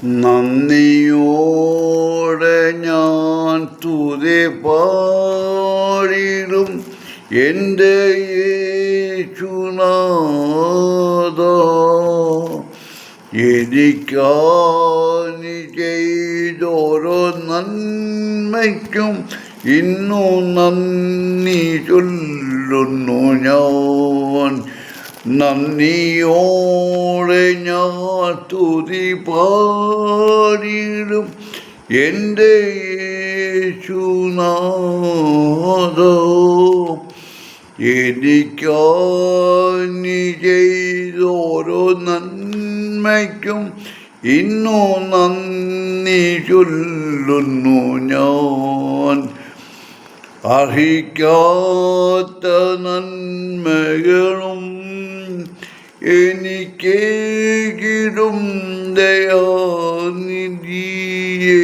നന്ദിയോടെ ഞാൻ തുതി പാടിടും എൻ്റെ യേശുനാഥാ. എനിക്കാനി ചെയ്തോരോ നന്മയ്ക്കും ഇന്നു നന്ദി ചൊല്ലുന്നു ഞാൻ. നന്ദിയോടെ ഞാൻ തുതി പാടിടും എൻ്റെ യേശുനാഥാ. എനിക്കാനി ചെയ്തോരോ നന്മയ്ക്കും ഇന്നു നന്ദി ചൊല്ലുന്നു ഞാൻ. അർഹിക്കാത്ത നന്മകളും എനിക്കേകിടും ദയാനിധിയേ.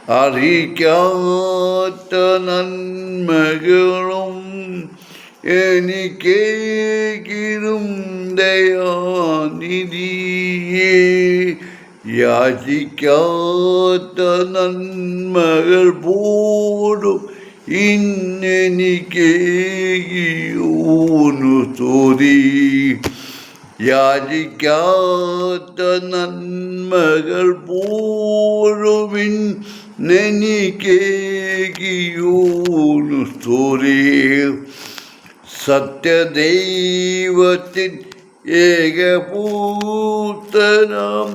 അർഹിക്കാത്ത നന്മകളും എനിക്കേകിടും ദയാനിധിയേ. യാചിക്കാത്ത നന്മകൾ പോലും ഇന്നെനിക്കേകിയോനു സ്തുതി. യാചിക്കാത്ത നന്മകൾ പോലും ഇന്നെനിക്കേകിയോനു സ്തുതി. സത്യദൈവത്തിൻ ഏകപുത്രനാം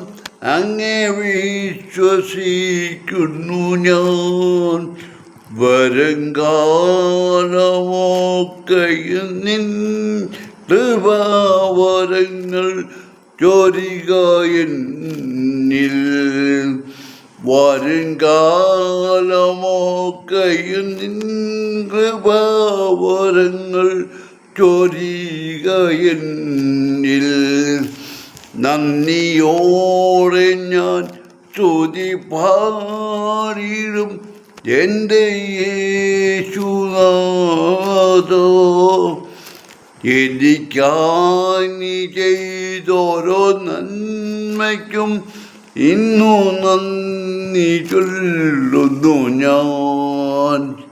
അങ്ങേ വിശ്വസിക്കുന്നു ഞാൻ. വരുംകാലമൊക്കെയും നിൻ കൃപാവരങ്ങൾ ചൊരിക എന്നിൽ. വരുംകാലമൊക്കെയും നിൻ കൃപാവരങ്ങൾ ചൊരിക എന്നിൽ. നന്ദിയോടെ ഞാൻ സ്തുതി പാടിടും എൻ്റെ യേശുനാഥാ. എനിക്കാനി ചെയ്തോരോ നന്മയ്ക്കും ഇന്നു നന്ദി ചൊല്ലുന്നു ഞാൻ.